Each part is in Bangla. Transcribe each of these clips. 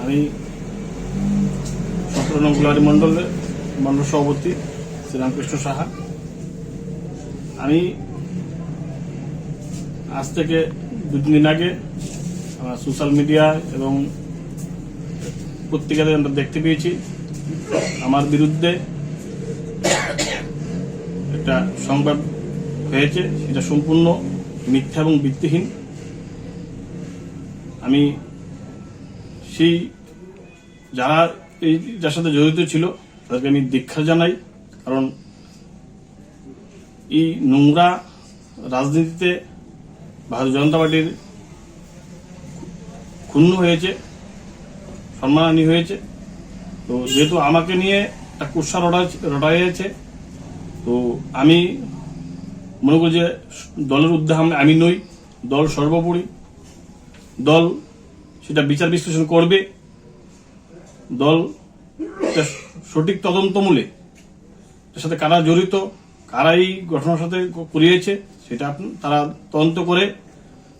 আমি 17 নং গুলারি মন্ডল সভাপতি শ্রীরামকৃষ্ণ সাহা। আমি আজ থেকে 2-3 দিন আগে আমার সোশ্যাল মিডিয়া এবং পত্রিকাতে আমরা দেখতে পেয়েছি আমার বিরুদ্ধে একটা সংবাদ হয়েছে, সেটা সম্পূর্ণ মিথ্যা এবং ভিত্তিহীন। আমি সেই যারা যার সাথে জড়িত ছিল তাদেরকে আমি ধিক্কার জানাই, কারণ এই নোংরা রাজনীতিতে ভারতীয় জনতা পার্টির ক্ষুণ্ণ হয়েছে, সম্মানহানি হয়েছে। তো যেহেতু আমাকে নিয়ে একটা কুৎসা রটা হয়েছে, তো আমি মনে করি যে দলের ঊর্ধ্বে আমি নই, দল সর্বোপরি। দল সেটা বিচার বিশ্লেষণ করবে, দল সঠিক তদন্তমূলে এর সাথে কারা জড়িত, কারা এই ঘটনার সাথে করিয়েছে সেটা তারা তদন্ত করে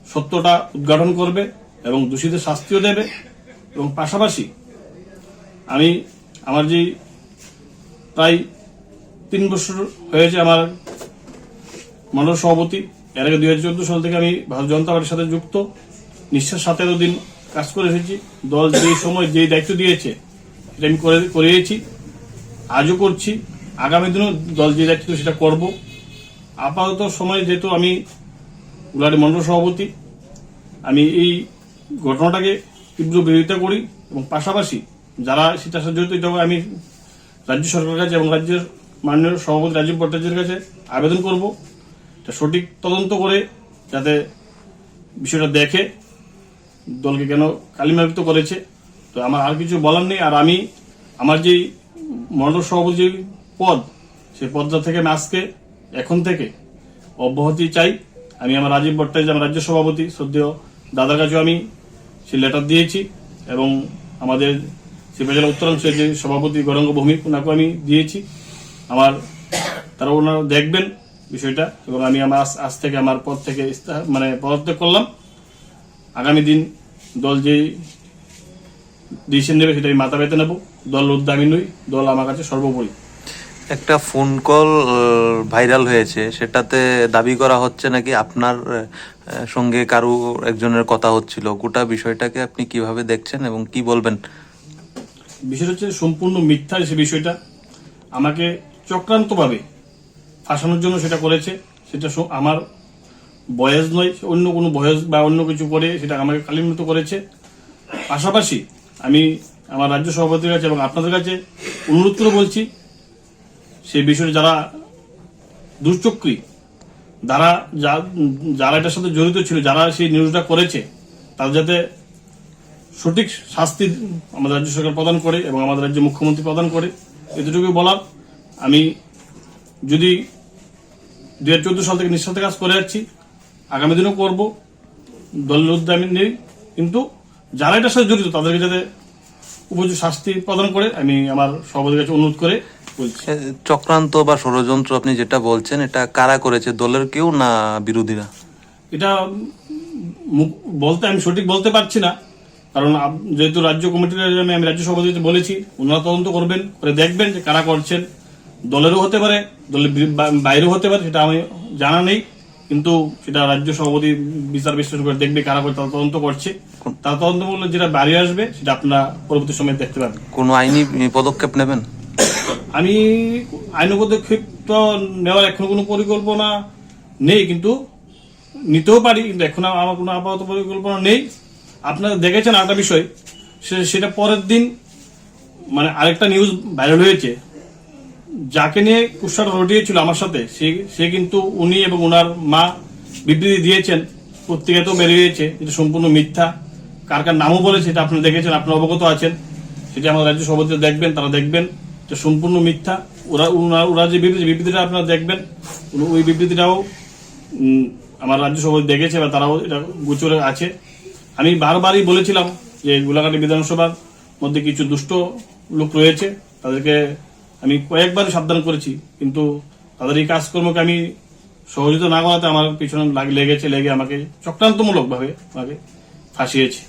সত্যটা উদ্ঘাটন করবে এবং দোষীদের শাস্তিও দেবে। এবং পাশাপাশি আমি আমার যে প্রায় 3 বছর হয়েছে আমার মন্ডল সভাপতি, এর আগে 2014 সাল থেকে আমি ভারতীয় জনতা পার্টির সাথে যুক্ত, নিষ্ঠার সাথে এতদিন কাজ করে এসেছি। দল যে সময় যে দায়িত্ব দিয়েছে সেটা আমি করেছি, আজও করছি, আগামী দিনেও দল যে দায়িত্ব সেটা করব। আপাতত সময় যেহেতু আমি গুলারি মন্ডল সভাপতি, আমি এই ঘটনাটাকে তীব্র বিরোধিতা করি এবং পাশাপাশি যারা সেটার সাথে জড়িত আমি রাজ্য সরকারের কাছে এবং রাজ্যের মাননীয় সভাপতি রাজীব ভট্টাচার্যের কাছে আবেদন করব সঠিক তদন্ত করে যাতে বিষয়টা দেখে দলকে কেন কালিমালিপ্ত করেছে। তো আমার আর কিছু বলার নেই। আর আমি আমার যে মন্ডল সভাপতি পদ, সেই পদটা থেকে আমি আজকে এখন থেকে অব্যাহতি চাই। আমি আমার রাজীব ভট্টাচার্য, আমার রাজ্য সভাপতি শ্রদ্ধেয় দাদার কাছেও আমি সেই লেটার দিয়েছি এবং আমাদের সিপাহী জেলা উত্তরাঞ্চলের যে সভাপতি গৌরাঙ্গ ভৌমিক, ওনাকেও আমি দিয়েছি। ওনারা দেখবেন বিষয়টা এবং আমি আমার আজ থেকে আমার পদ থেকে পদত্যাগ করলাম। আগামী দিন দল যে ডিসিশন নেবে সেটা আমি মাথা পেতে নেব। দল ঊর্ধ্বে আমি নই, দল আমার কাছে সর্বোপরি। একটা ফোন কল ভাইরাল হয়েছে, সেটাতে দাবি করা হচ্ছে নাকি আপনার সঙ্গে কারো একজনের কথা হচ্ছিল। গোটা বিষয়টাকে আপনি কিভাবে দেখছেন এবং কি বলবেন? বিষয়টা হচ্ছে সম্পূর্ণ মিথ্যা। সে বিষয়টা আমাকে চক্রান্তভাবে ফাঁসানোর জন্য সেটা করেছে। সেটা আমার বয়স নয়, অন্য কোনো বয়স বা অন্য কিছু করে সেটা আমাকে কালিমালিপ্ত করেছে। পাশাপাশি আমি আমার রাজ্য সভাপতির কাছে এবং আপনাদের কাছে অনুরোধ করে বলছি, সেই বিষয়ে যারা দুশ্চক্রী, যারা এটার সাথে জড়িত ছিল, যারা সেই নিউজটা করেছে, তাদের যাতে সঠিক শাস্তি আমাদের রাজ্য সরকার প্রদান করে এবং আমাদের রাজ্যের মুখ্যমন্ত্রী প্রদান করে, এতটুকুই বলার। আমি যদি 2014 সাল থেকে নিঃস্বার্থে কাজ করে যাচ্ছি, আগামী দিনেও করব, দলের ঊর্ধ্বে আমি নেই, কিন্তু যারা এটার সাথে জড়িত তাদেরকে যাতে উপযুক্ত শাস্তি প্রদান করে আমি আমার সভাপতির কাছে অনুরোধ করে বলছি। চক্রান্ত বা ষড়যন্ত্র আপনি যেটা বলছেন, এটা কারা করেছে? দলের কেউ না বিরোধীরা? এটা বলতে আমি সঠিক বলতে পারছি না, কারণ যেহেতু রাজ্য কমিটির আমি রাজ্য সভাপতি বলেছি, ওনারা তদন্ত করবেন, করে দেখবেন যে কারা করছেন। দলেরও হতে পারে, দলের বাইরেও হতে পারে, সেটা আমি জানা নেই, কিন্তু সেটা রাজ্য সভাপতি বিচার বিশ্লেষণ করে দেখবে কারা করে, তারা তদন্ত করছে। তার তদন্ত করলে যেটা বাইরে আসবে সেটা আপনারা পরবর্তী সময় দেখতে পাবেন। কোনো আইনি পদক্ষেপ নেবেন? আমি আইনি পদক্ষেপ তো নেওয়ার এখন কোনো পরিকল্পনা নেই, কিন্তু নিতেও পারি, কিন্তু এখন আমার কোনো আপাতত পরিকল্পনা নেই। আপনারা দেখেছেন আরেকটা বিষয়, সেটা পরের দিন আরেকটা নিউজ ভাইরাল হয়েছে, যাকে নিয়ে কুৎসাটা রটিয়েছিল আমার সাথে, সে কিন্তু উনি এবং ওনার মা বিবৃতি দিয়েছেন, পত্রিকাতেও বেরিয়েছে, এটা সম্পূর্ণ মিথ্যা। কার কার নামও বলেছে এটা আপনারা দেখেছেন, আপনারা অবগত আছেন। সেটা আমার রাজ্য সভাপতি দেখবেন, তারা দেখবেন যে সম্পূর্ণ মিথ্যা। ওরা যে বিবৃতিটা আপনারা দেখবেন, ওই বিবৃতিটাও আমার রাজ্য সভাপতি দেখেছে বা তারাও এটা গোচরে আছে। আমি বারবারই বলেছিলাম যে গোলাঘাটি বিধানসভার মধ্যে কিছু দুষ্ট লোক রয়েছে, তাদেরকে আমি কয়েকবার সাবধান করেছি, কিন্তু তাদের এই কাজকর্মকে আমি সহযোগিতা না করাতে আমার পিছনে লেগে আমাকে চক্রান্তমূলকভাবে ফাঁসিয়েছে।